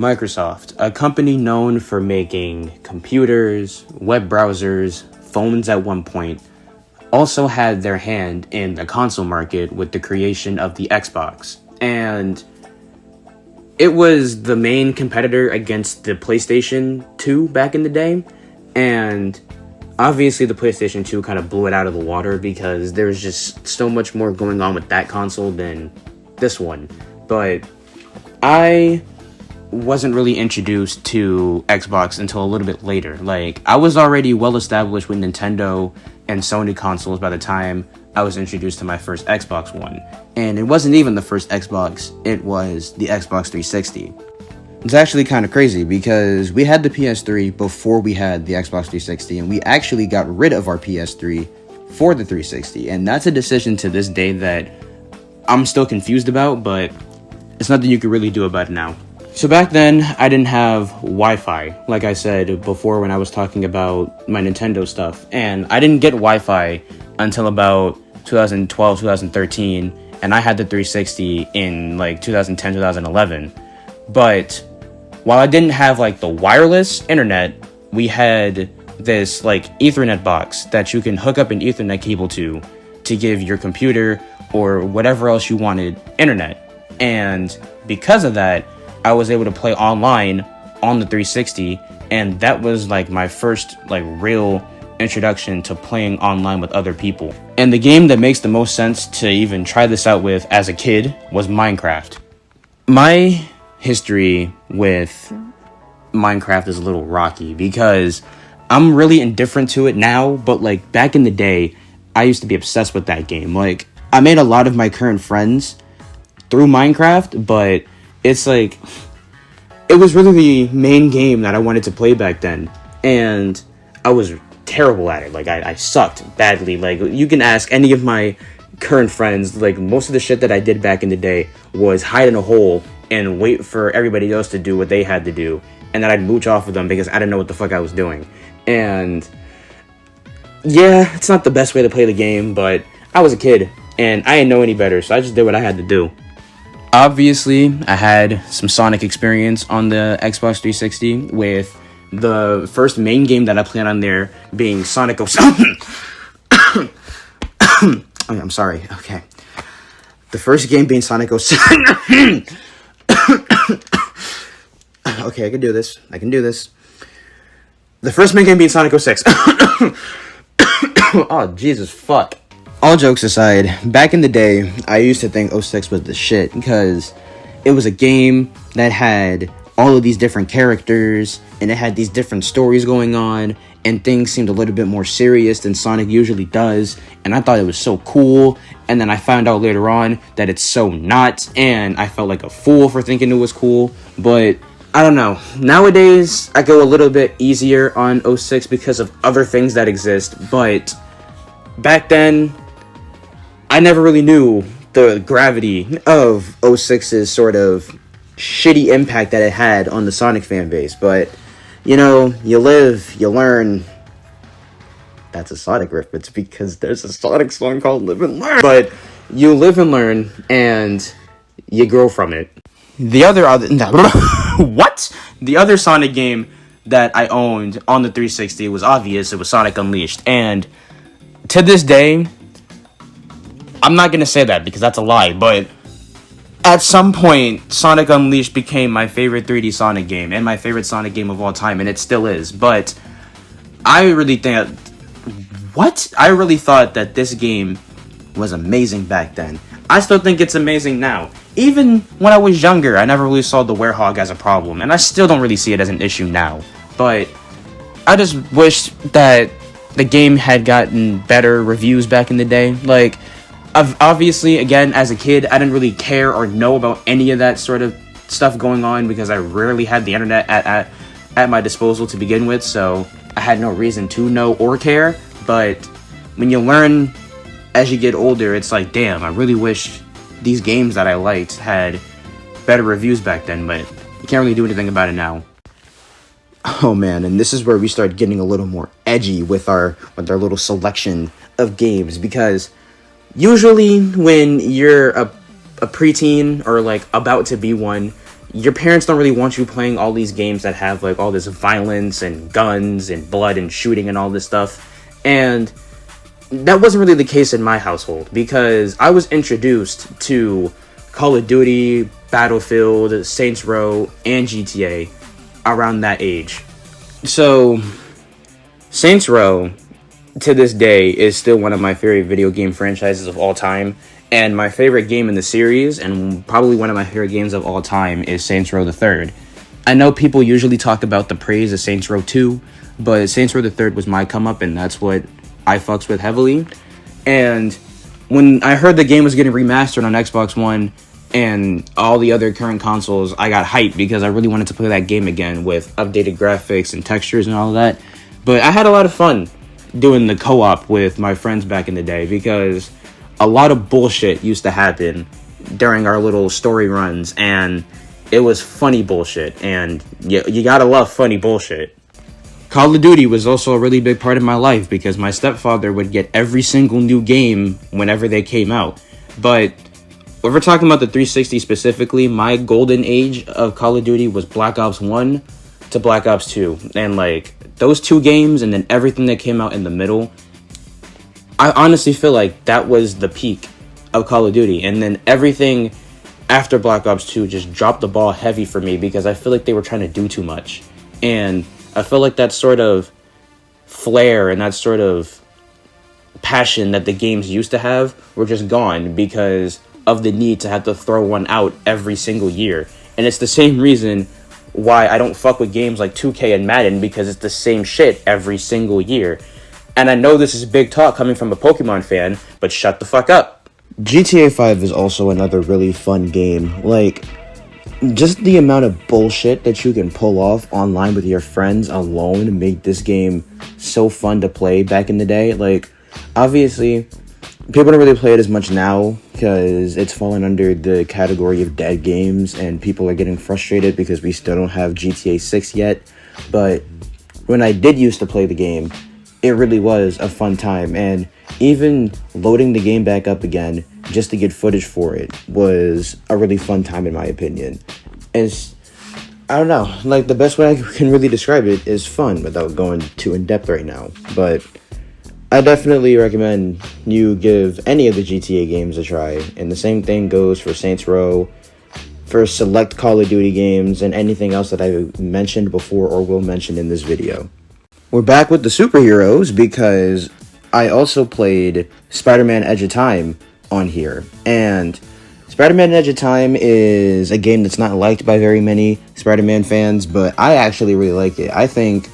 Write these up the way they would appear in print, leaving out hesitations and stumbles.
Microsoft, a company known for making computers, web browsers, phones at one point, also had their hand in the console market with the creation of the Xbox. And it was the main competitor against the PlayStation 2 back in the day. And obviously the PlayStation 2 kind of blew it out of the water because there was just so much more going on with that console than this one. But I wasn't really introduced to Xbox until a little bit later. Like, I was already well established with Nintendo and Sony consoles by the time I was introduced to my first Xbox One. And it wasn't even the first Xbox, it was the Xbox 360. It's actually kind of crazy because we had the PS3 before we had the Xbox 360, and we actually got rid of our PS3 for the 360. And that's a decision to this day that I'm still confused about, but it's nothing you can really do about it now. So back then, I didn't have Wi-Fi, like I said before when I was talking about my Nintendo stuff. And I didn't get Wi-Fi until about 2012, 2013, and I had the 360 in like 2010, 2011. But while I didn't have like the wireless internet, we had this like Ethernet box that you can hook up an Ethernet cable to give your computer or whatever else you wanted internet. And because of that, I was able to play online on the 360, and that was like my first like real introduction to playing online with other people. And the game that makes the most sense to even try this out with as a kid was Minecraft. My history with Minecraft is a little rocky because I'm really indifferent to it now, but like back in the day, I used to be obsessed with that game. Like, I made a lot of my current friends through Minecraft, but it's like, it was really the main game that I wanted to play back then, and I was terrible at it. Like, I sucked badly. Like, you can ask any of my current friends, like, most of the shit that I did back in the day was hide in a hole and wait for everybody else to do what they had to do, and then I'd mooch off of them because I didn't know what the fuck I was doing. And yeah, it's not the best way to play the game, but I was a kid, and I didn't know any better, so I just did what I had to do. Obviously, I had some Sonic experience on the Xbox 360, with the first main game that I played on there being Sonic 07. I'm sorry, okay. The first game being Sonic 07. Okay, I can do this. The first main game being Sonic 06. Oh, Jesus, fuck. All jokes aside, back in the day, I used to think 06 was the shit because it was a game that had all of these different characters and it had these different stories going on, and things seemed a little bit more serious than Sonic usually does, and I thought it was so cool. And then I found out later on that it's so not, and I felt like a fool for thinking it was cool. But I don't know. Nowadays, I go a little bit easier on 06 because of other things that exist, but back then, I never really knew the gravity of 06's sort of shitty impact that it had on the Sonic fan base. But, you know, you live, you learn. That's a Sonic reference because there's a Sonic song called Live and Learn. But you live and learn, and you grow from it. The other Sonic game that I owned on the 360 was obvious. It was Sonic Unleashed. And to this day, I'm not going to say that because that's a lie, but at some point, Sonic Unleashed became my favorite 3D Sonic game and my favorite Sonic game of all time, and it still is. But I really thought that this game was amazing back then. I still think it's amazing now. Even when I was younger, I never really saw the werehog as a problem, and I still don't really see it as an issue now. But I just wish that the game had gotten better reviews back in the day. Like, obviously, again, as a kid, I didn't really care or know about any of that sort of stuff going on because I rarely had the internet at my disposal to begin with, so I had no reason to know or care. But when you learn as you get older, it's like, damn, I really wish these games that I liked had better reviews back then, but you can't really do anything about it now. Oh man, and this is where we start getting a little more edgy with our little selection of games, because usually when you're a preteen or like about to be one, your parents don't really want you playing all these games that have like all this violence and guns and blood and shooting and all this stuff. And that wasn't really the case in my household, because I was introduced to Call of Duty, Battlefield, Saints Row, and GTA around that age. So Saints Row, to this day, is still one of my favorite video game franchises of all time. And my favorite game in the series, and probably one of my favorite games of all time, is Saints Row the Third. I know people usually talk about the praise of Saints Row 2, but Saints Row the Third was my come up, and that's what I fucks with heavily. And when I heard the game was getting remastered on Xbox One and all the other current consoles, I got hyped because I really wanted to play that game again with updated graphics and textures and all of that. But I had a lot of fun doing the co-op with my friends back in the day, because a lot of bullshit used to happen during our little story runs, and it was funny bullshit, and you gotta love funny bullshit. Call of Duty was also a really big part of my life, because my stepfather would get every single new game whenever they came out. But if we're talking about the 360 specifically, my golden age of Call of Duty was Black Ops 1 to Black Ops 2. And like those two games and then everything that came out in the middle, I honestly feel like that was the peak of Call of Duty. And then everything after Black Ops 2 just dropped the ball heavy for me, because I feel like they were trying to do too much. And I feel like that sort of flair and that sort of passion that the games used to have were just gone because of the need to have to throw one out every single year. And it's the same reason why I don't fuck with games like 2K and Madden, because it's the same shit every single year. And I know this is big talk coming from a Pokemon fan, but shut the fuck up. GTA 5 is also another really fun game. Like, just the amount of bullshit that you can pull off online with your friends alone made this game so fun to play back in the day. Like, obviously, people don't really play it as much now because it's fallen under the category of dead games, and people are getting frustrated because we still don't have GTA 6 yet. But when I did used to play the game, it really was a fun time, and even loading the game back up again just to get footage for it was a really fun time in my opinion. And I don't know, like the best way I can really describe it is fun without going too in depth right now. But I definitely recommend you give any of the GTA games a try, and the same thing goes for Saints Row, for select Call of Duty games, and anything else that I mentioned before or will mention in this video. We're back with the superheroes because I also played Spider-Man Edge of Time on here. And Spider-Man Edge of Time is a game that's not liked by very many Spider-Man fans, but I actually really like it. I think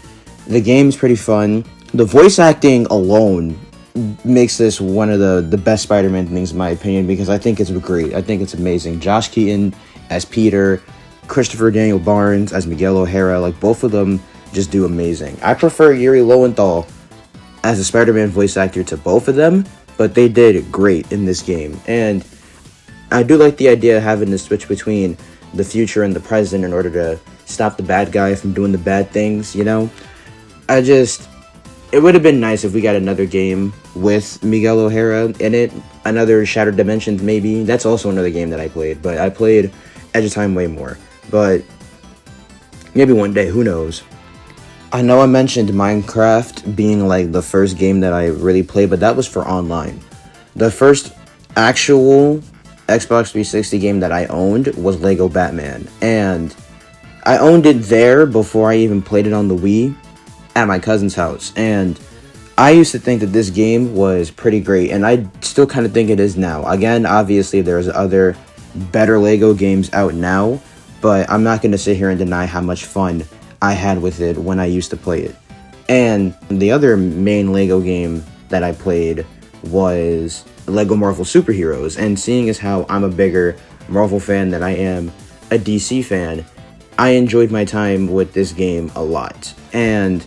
the game's pretty fun. The voice acting alone makes this one of the best Spider-Man things in my opinion, because I think it's great. I think it's amazing. Josh Keaton as Peter, Christopher Daniel Barnes as Miguel O'Hara, like both of them just do amazing. I prefer Yuri Lowenthal as a Spider-Man voice actor to both of them, but they did great in this game. And I do like the idea of having to switch between the future and the present in order to stop the bad guy from doing the bad things, you know? It would have been nice if we got another game with Miguel O'Hara in it. Another Shattered Dimensions, maybe. That's also another game that I played, but I played Edge of Time way more. But maybe one day, who knows? I know I mentioned Minecraft being like the first game that I really played, but that was for online. The first actual Xbox 360 game that I owned was Lego Batman, and I owned it there before I even played it on the Wii at my cousin's house. And I used to think that this game was pretty great, and I still kind of think it is now. Again, obviously there's other better Lego games out now, but I'm not going to sit here and deny how much fun I had with it when I used to play it. And the other main Lego game that I played was Lego Marvel Superheroes, and seeing as how I'm a bigger Marvel fan than I am a DC fan, I enjoyed my time with this game a lot. And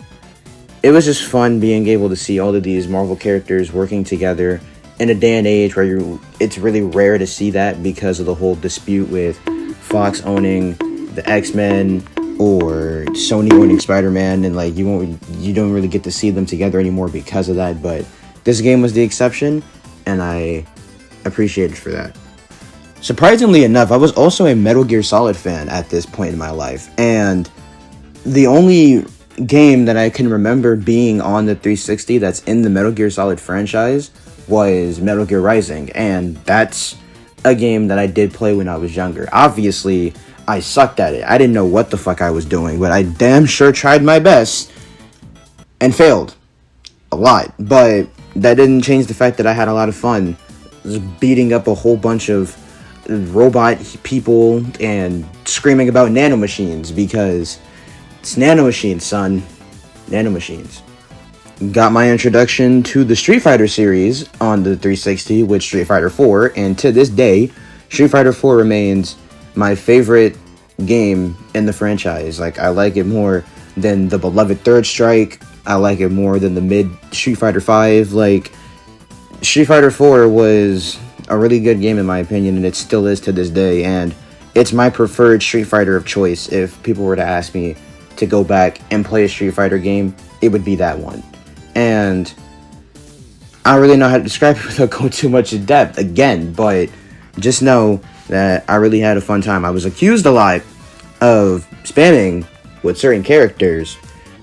it was just fun being able to see all of these Marvel characters working together in a day and age where it's really rare to see that because of the whole dispute with Fox owning the X-Men or Sony owning Spider-Man, and like you don't really get to see them together anymore because of that. But this game was the exception, and I appreciate it for that. Surprisingly enough, I was also a Metal Gear Solid fan at this point in my life, and the only game that I can remember being on the 360 that's in the Metal Gear Solid franchise was Metal Gear Rising, and that's a game that I did play when I was younger. Obviously, I sucked at it. I didn't know what the fuck I was doing, but I damn sure tried my best and failed a lot. But that didn't change the fact that I had a lot of fun just beating up a whole bunch of robot people and screaming about nanomachines because it's nanomachines, son. Nanomachines. Got my introduction to the Street Fighter series on the 360 with Street Fighter 4, and to this day, Street Fighter 4 remains my favorite game in the franchise. Like, I like it more than the beloved Third Strike. I like it more than the mid Street Fighter 5. Like, Street Fighter 4 was a really good game in my opinion, and it still is to this day, and it's my preferred Street Fighter of choice. If people were to ask me to go back and play a Street Fighter game, it would be that one. And I don't really know how to describe it without going too much in depth again, but just know that I really had a fun time. I was accused a lot of spamming with certain characters,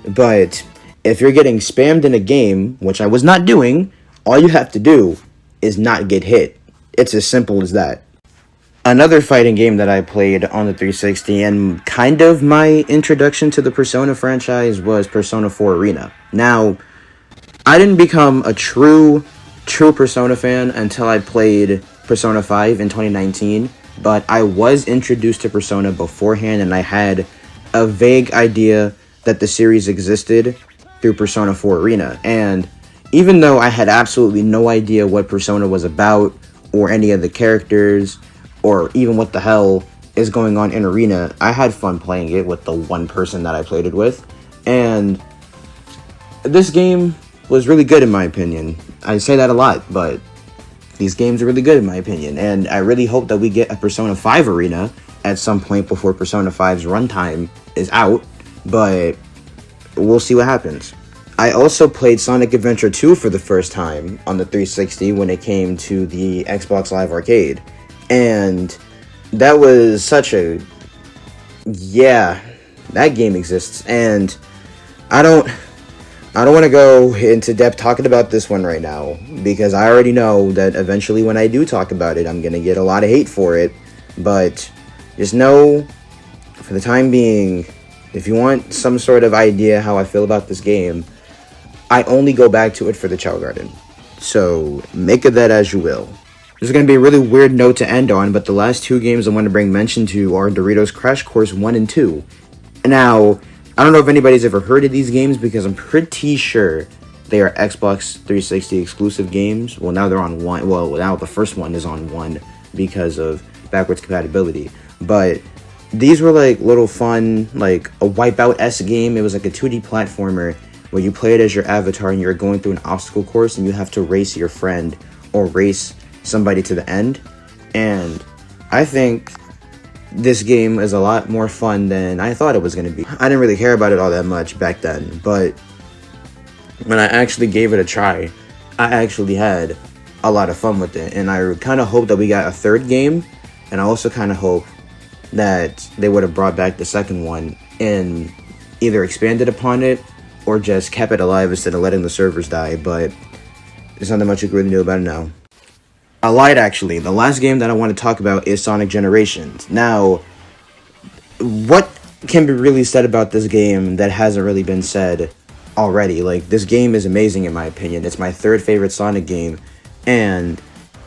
but if you're getting spammed in a game, which I was not doing, all you have to do is not get hit. It's as simple as that. Another fighting game that I played on the 360 and kind of my introduction to the Persona franchise was Persona 4 Arena. Now, I didn't become a true Persona fan until I played Persona 5 in 2019, but I was introduced to Persona beforehand, and I had a vague idea that the series existed through Persona 4 Arena. And even though I had absolutely no idea what Persona was about, or any of the characters, or even what the hell is going on in Arena, I had fun playing it with the one person that I played it with. And this game was really good in my opinion. I say that a lot, but these games are really good in my opinion, and I really hope that we get a Persona 5 Arena at some point before Persona 5's runtime is out, but we'll see what happens. I also played Sonic Adventure 2 for the first time on the 360 when it came to the Xbox Live Arcade, and that was such a... yeah, that game exists, and I don't want to go into depth talking about this one right now, because I already know that eventually when I do talk about it, I'm going to get a lot of hate for it, but just know, for the time being, if you want some sort of idea how I feel about this game, I only go back to it for the Chow Garden. So, make of that as you will. This is going to be a really weird note to end on, but the last two games I want to bring mention to are Doritos Crash Course 1 and 2. Now, I don't know if anybody's ever heard of these games because I'm pretty sure they are Xbox 360 exclusive games. Well, now they're on one. Well, now the first one is on one because of backwards compatibility. But these were like little fun, like a Wipeout-esque game. It was like a 2D platformer where you play it as your avatar and you're going through an obstacle course and you have to race your friend or race somebody to the end. And I think this game is a lot more fun than I thought it was going to be. I didn't really care about it all that much back then, but when I actually gave it a try, I actually had a lot of fun with it, and I kind of hope that we got a third game, and I also kind of hope that they would have brought back the second one and either expanded upon it or just kept it alive instead of letting the servers die, but there's not that much you can really do about it now. I lied, actually. The last game that I want to talk about is Sonic Generations. Now, what can be really said about this game that hasn't really been said already? Like, this game is amazing in my opinion. It's my third favorite Sonic game, and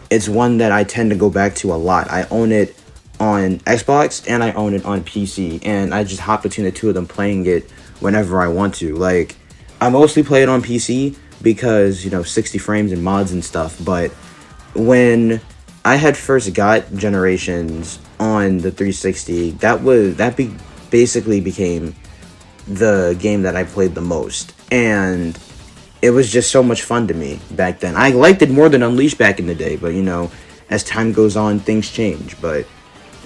it's one that I tend to go back to a lot. I own it on Xbox, and I own it on PC, and I just hop between the two of them playing it whenever I want to. Like, I mostly play it on PC because, 60 frames and mods and stuff, but when I had first got Generations on the 360, basically became the game that I played the most, and it was just so much fun to me back then. I liked it more than Unleashed back in the day, but as time goes on, things change, but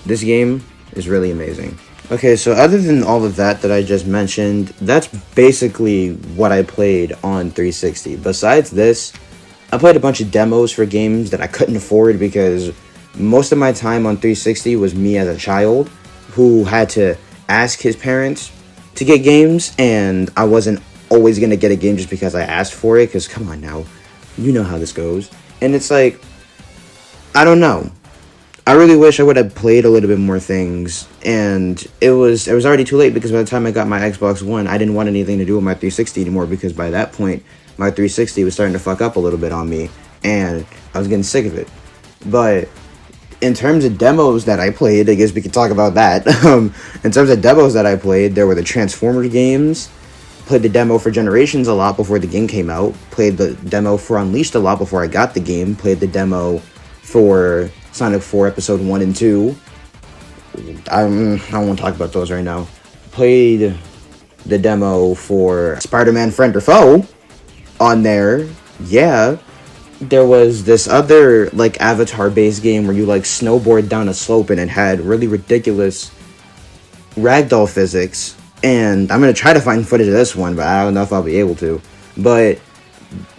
this game is really amazing. Okay, so other than all of that I just mentioned, that's basically what I played on 360. Besides this, I played a bunch of demos for games that I couldn't afford because most of my time on 360 was me as a child who had to ask his parents to get games, and I wasn't always going to get a game just because I asked for it, because come on now, you know how this goes. And it's like, I don't know. I really wish I would have played a little bit more things, and it was already too late, because by the time I got my Xbox One, I didn't want anything to do with my 360 anymore, because by that point, my 360 was starting to fuck up a little bit on me, and I was getting sick of it. But in terms of demos that I played, I guess we could talk about that. In terms of demos that I played, there were the Transformers games. Played the demo for Generations a lot before the game came out. Played the demo for Unleashed a lot before I got the game. Played the demo for Sonic 4 Episode 1 and 2. I don't want to talk about those right now. Played the demo for Spider-Man Friend or Foe on there. Yeah. There was this other, like, avatar-based game where you, like, snowboard down a slope, and it had really ridiculous ragdoll physics. And I'm going to try to find footage of this one, but I don't know if I'll be able to. But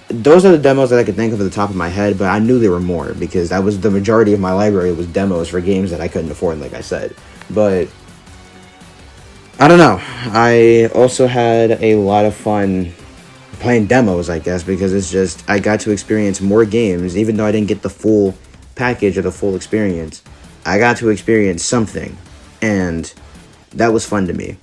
those are the demos that I could think of at the top of my head, but I knew there were more, because that was the majority of my library was demos for games that I couldn't afford, like I said. But I don't know. I also had a lot of fun playing demos, I guess, because it's just, I got to experience more games, even though I didn't get the full package or the full experience. I got to experience something, and that was fun to me.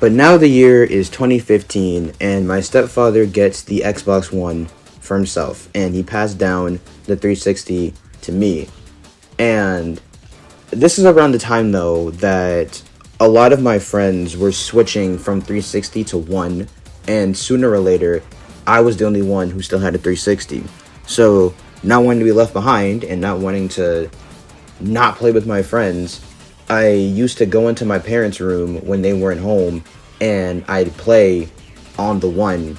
But now the year is 2015, and my stepfather gets the Xbox One for himself, and he passed down the 360 to me. And this is around the time, though, that a lot of my friends were switching from 360 to One, and sooner or later, I was the only one who still had a 360. So, not wanting to be left behind, and not wanting to not play with my friends, I used to go into my parents' room when they weren't home, and I'd play on the One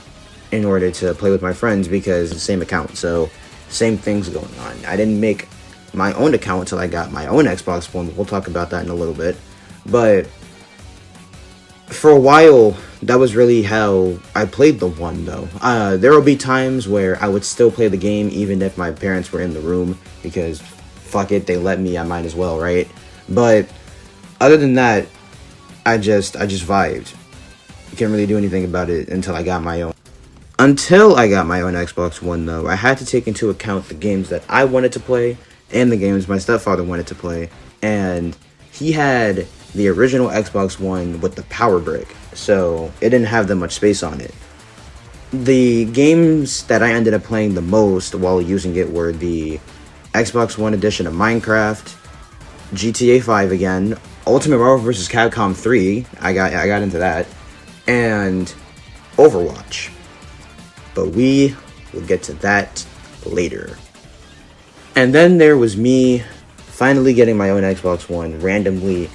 in order to play with my friends, because it's the same account, so same things going on. I didn't make my own account until I got my own Xbox One. We'll talk about that in a little bit. But for a while, that was really how I played the One, though. There will be times where I would still play the game even if my parents were in the room, because fuck it, they let me, I might as well, right? But other than that, I just vibed. Can't really do anything about it until I got my own. Until I got my own Xbox One, though, I had to take into account the games that I wanted to play and the games my stepfather wanted to play. And he had the original Xbox One with the power brick, so it didn't have that much space on it. The games that I ended up playing the most while using it were the Xbox One edition of Minecraft, GTA 5 again, Ultimate Marvel vs. Capcom 3, I got into that, and Overwatch. But we will get to that later. And then there was me finally getting my own Xbox One randomly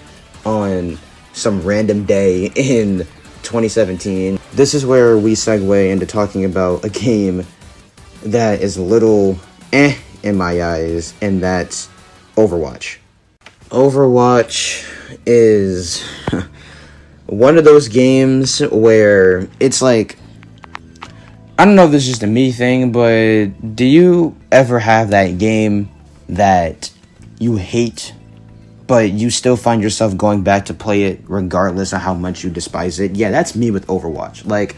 on some random day in 2017. This is where we segue into talking about a game that is a little in my eyes, and that's Overwatch. Overwatch is one of those games where it's like, I don't know if this is just a me thing, but do you ever have that game that you hate, but you still find yourself going back to play it regardless of how much you despise it? Yeah, that's me with Overwatch. Like,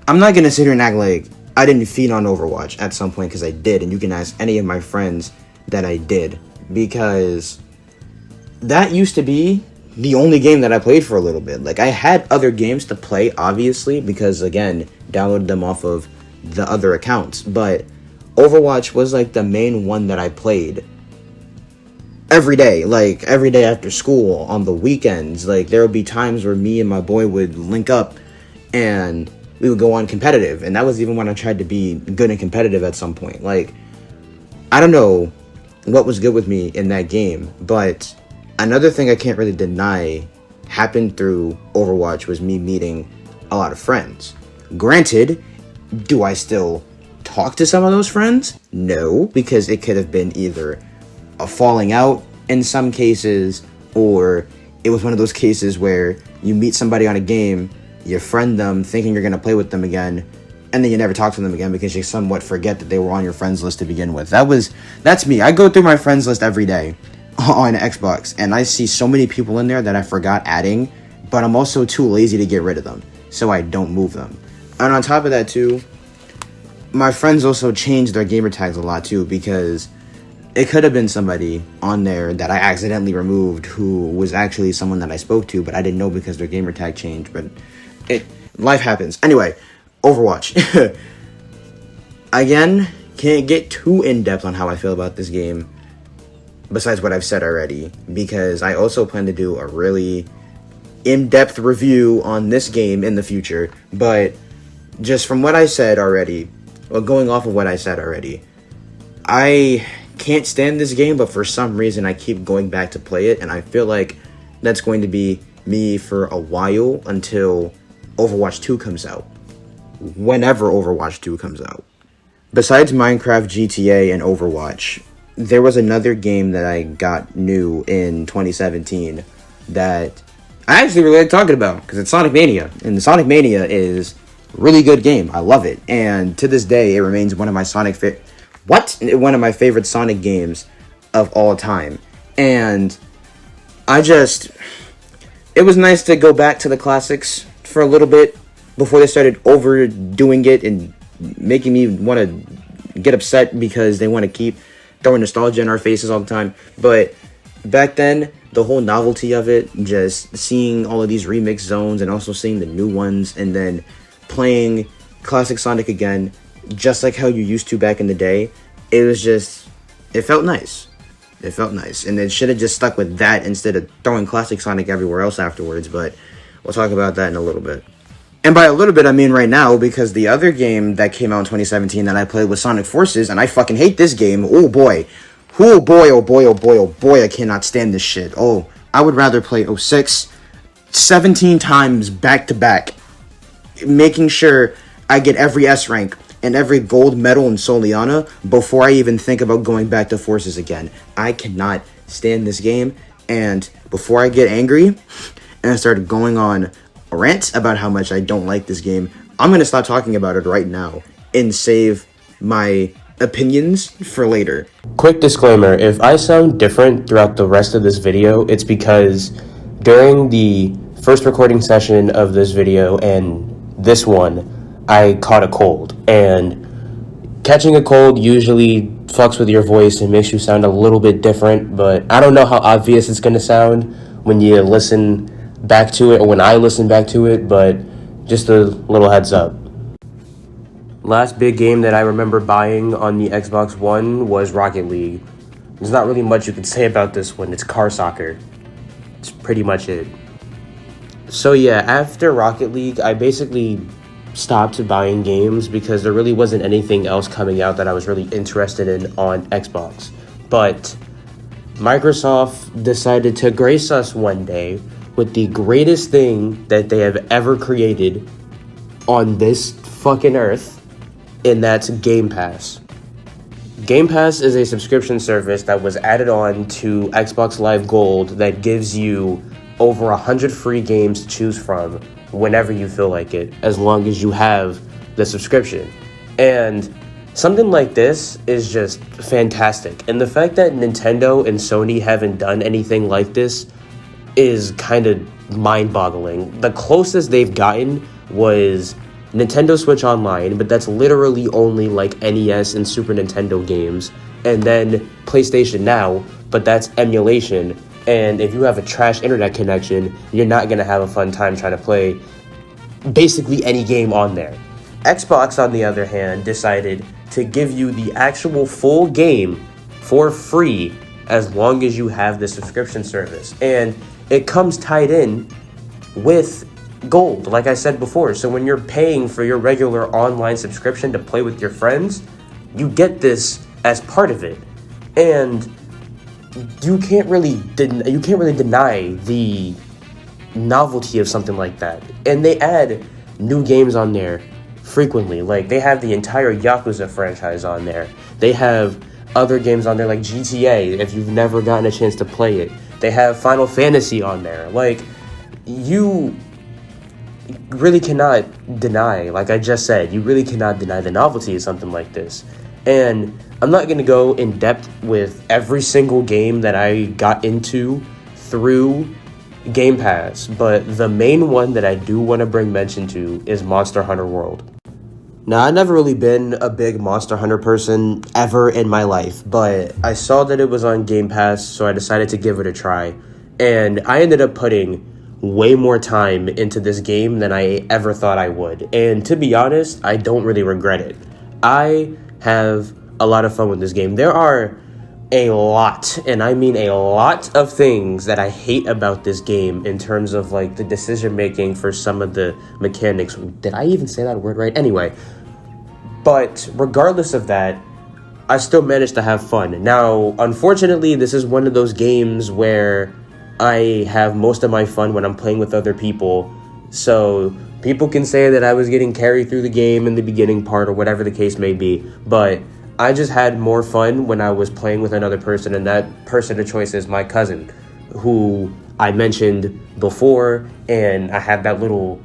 I'm not going to sit here and act like I didn't feed on Overwatch at some point, because I did, and you can ask any of my friends that I did, because that used to be the only game that I played for a little bit. Like, I had other games to play, obviously, because, again, downloaded them off of the other accounts, but Overwatch was, like, the main one that I played every day, like, every day after school, on the weekends. Like, there would be times where me and my boy would link up, and we would go on competitive, and that was even when I tried to be good and competitive at some point. Like, I don't know what was good with me in that game, but another thing I can't really deny happened through Overwatch was me meeting a lot of friends. Granted, do I still talk to some of those friends? No, because it could have been either a falling out in some cases, or it was one of those cases where you meet somebody on a game, you friend them thinking you're going to play with them again, and then you never talk to them again because you somewhat forget that they were on your friends list to begin with. That's me. I go through my friends list every day on Xbox, and I see so many people in there that I forgot adding, but I'm also too lazy to get rid of them, so I don't move them. And on top of that too, my friends also changed their gamer tags a lot too, because it could have been somebody on there that I accidentally removed who was actually someone that I spoke to, but I didn't know because their gamer tag changed. But life happens. Anyway, Overwatch. Again, can't get too in-depth on how I feel about this game, besides what I've said already, because I also plan to do a really in-depth review on this game in the future. But just from what I said already, well, going off of what I said already, I can't stand this game, but for some reason I keep going back to play it, and I feel like that's going to be me for a while until Overwatch 2 comes out. Whenever Overwatch 2 comes out. Besides Minecraft, GTA, and Overwatch, there was another game that I got new in 2017 that I actually really like talking about, because it's Sonic Mania, and Sonic Mania is a really good game. I love it, and to this day, it remains one of my one of my favorite Sonic games of all time. And it was nice to go back to the classics for a little bit before they started overdoing it and making me want to get upset because they want to keep throwing nostalgia in our faces all the time. But back then, the whole novelty of it, just seeing all of these remix zones and also seeing the new ones, and then playing classic Sonic again, just like how you used to back in the day, it felt nice. It felt nice. And it should have just stuck with that instead of throwing classic Sonic everywhere else afterwards, but we'll talk about that in a little bit. And by a little bit, I mean right now, because the other game that came out in 2017 that I played was Sonic Forces, and I fucking hate this game. Oh boy. Oh boy, oh boy, oh boy, oh boy, I cannot stand this shit. Oh, I would rather play 06 17 times back to back, making sure I get every S rank and every gold medal in Soliana before I even think about going back to Forces again. I cannot stand this game, and before I get angry and I start going on a rant about how much I don't like this game, I'm going to stop talking about it right now and save my opinions for later. Quick disclaimer, if I sound different throughout the rest of this video, it's because during the first recording session of this video and this one, I caught a cold, and catching a cold usually fucks with your voice and makes you sound a little bit different, but I don't know how obvious it's going to sound when you listen back to it, or when I listen back to it, but just a little heads up. Last big game that I remember buying on the Xbox One was Rocket League. There's not really much you can say about this one. It's car soccer. It's pretty much it. So yeah, after Rocket League, I basically stopped buying games because there really wasn't anything else coming out that I was really interested in on Xbox. But Microsoft decided to grace us one day with the greatest thing that they have ever created on this fucking earth, and that's Game Pass. Game Pass is a subscription service that was added on to Xbox Live Gold that gives you over 100 free games to choose from whenever you feel like it, as long as you have the subscription. And something like this is just fantastic. And the fact that Nintendo and Sony haven't done anything like this is kind of mind-boggling. The closest they've gotten was Nintendo Switch Online, but that's literally only like NES and Super Nintendo games. And then PlayStation Now, but that's emulation. And if you have a trash internet connection, you're not going to have a fun time trying to play basically any game on there. Xbox, on the other hand, decided to give you the actual full game for free as long as you have the subscription service. And it comes tied in with Gold, like I said before. So when you're paying for your regular online subscription to play with your friends, you get this as part of it. And you can't really deny the novelty of something like that. And they add new games on there frequently. Like, they have the entire Yakuza franchise on there. They have other games on there like GTA, if you've never gotten a chance to play it. They have Final Fantasy on there. Like, really cannot deny, like I just said, you really cannot deny the novelty of something like this. And I'm not going to go in depth with every single game that I got into through Game Pass, but the main one that I do want to bring mention to is Monster Hunter World. Now, I've never really been a big Monster Hunter person ever in my life, but I saw that it was on Game Pass, so I decided to give it a try. And I ended up putting way more time into this game than I ever thought I would. And to be honest, I don't really regret it. I have a lot of fun with this game. There are a lot, and I mean a lot of things that I hate about this game in terms of like the decision making for some of the mechanics. Did I even say that word right? Anyway, but regardless of that, I still managed to have fun. Now, unfortunately, this is one of those games where I have most of my fun when I'm playing with other people. So people can say that I was getting carried through the game in the beginning part or whatever the case may be, but I just had more fun when I was playing with another person, and that person of choice is my cousin, who I mentioned before, and I had that little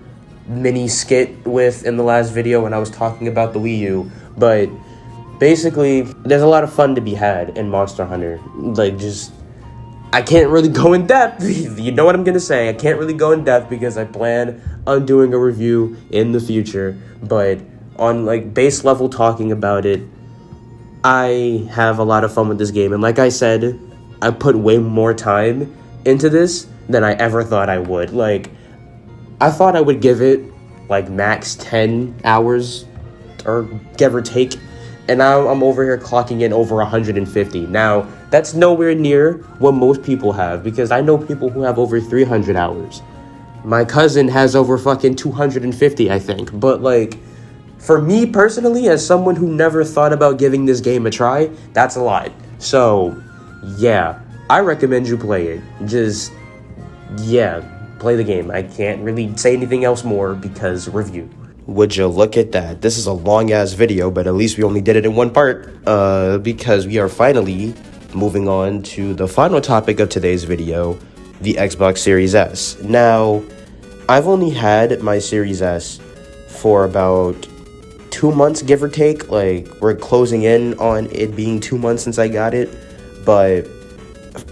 mini skit with in the last video when I was talking about the Wii U. But basically, there's a lot of fun to be had in Monster Hunter. Like, just, I can't really go in depth. You know what I'm gonna say. I can't really go in depth because I plan on doing a review in the future. But on, like, base level talking about it, I have a lot of fun with this game, and like I said, I put way more time into this than I ever thought I would. Like, I thought I would give it like max 10 hours or give or take, and now I'm over here clocking in over 150. Now, that's nowhere near what most people have, because I know people who have over 300 hours. My cousin has over fucking 250, I think, but like, for me personally, as someone who never thought about giving this game a try, that's a lot. So, yeah, I recommend you play it. Just, yeah, play the game. I can't really say anything else more because review. Would you look at that? This is a long-ass video, but at least we only did it in one part, because we are finally moving on to the final topic of today's video, the Xbox Series S. Now, I've only had my Series S for about 2 months, give or take. Like, we're closing in on it being 2 months since I got it, but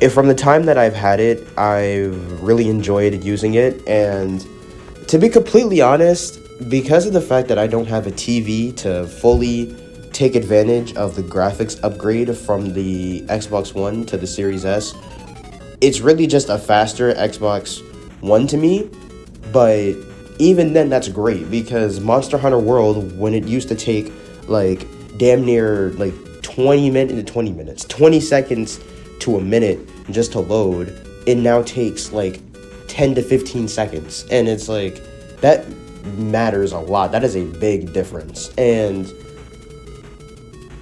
if from the time that I've had it, I've really enjoyed using it. And to be completely honest, because of the fact that I don't have a TV to fully take advantage of the graphics upgrade from the Xbox One to the Series S, it's really just a faster Xbox One to me. But even then, that's great, because Monster Hunter World, when it used to take like damn near like 20 seconds to a minute just to load, it now takes like 10 to 15 seconds. And it's like, that matters a lot. That is a big difference. And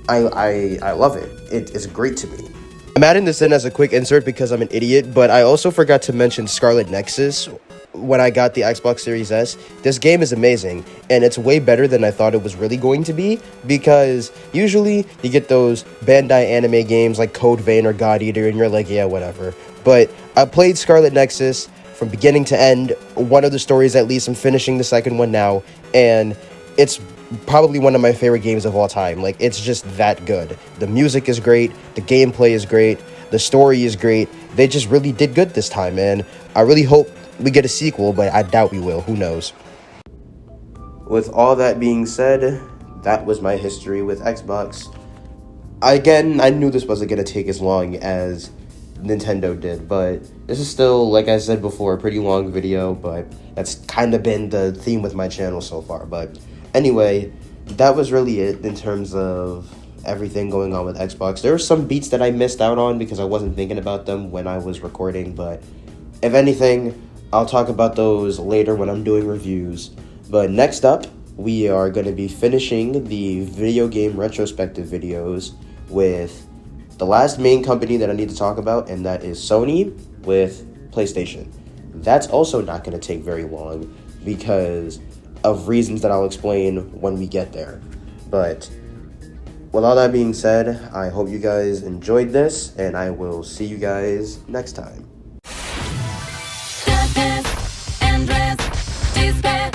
I love it. It's great to me. I'm adding this in as a quick insert because I'm an idiot, but I also forgot to mention Scarlet Nexus when I got the Xbox Series S. This game is amazing, and it's way better than I thought it was really going to be, because usually you get those Bandai anime games like Code Vein or God Eater, and you're like, yeah, whatever. But I played Scarlet Nexus from beginning to end, one of the stories at least. I'm finishing the second one now, and it's probably one of my favorite games of all time. Like, it's just that good. The music is great, the gameplay is great, the story is great. They just really did good this time, and I really hope we get a sequel, but I doubt we will. Who knows? With all that being said, that was my history with Xbox. Again, I knew this wasn't going to take as long as Nintendo did, but this is still, like I said before, a pretty long video, but that's kind of been the theme with my channel so far. But anyway, that was really it in terms of everything going on with Xbox. There were some beats that I missed out on because I wasn't thinking about them when I was recording, but if anything, I'll talk about those later when I'm doing reviews. But next up, we are going to be finishing the video game retrospective videos with the last main company that I need to talk about, and that is Sony with PlayStation. That's also not going to take very long because of reasons that I'll explain when we get there. But with all that being said, I hope you guys enjoyed this, and I will see you guys next time. Darkness, endless, despair.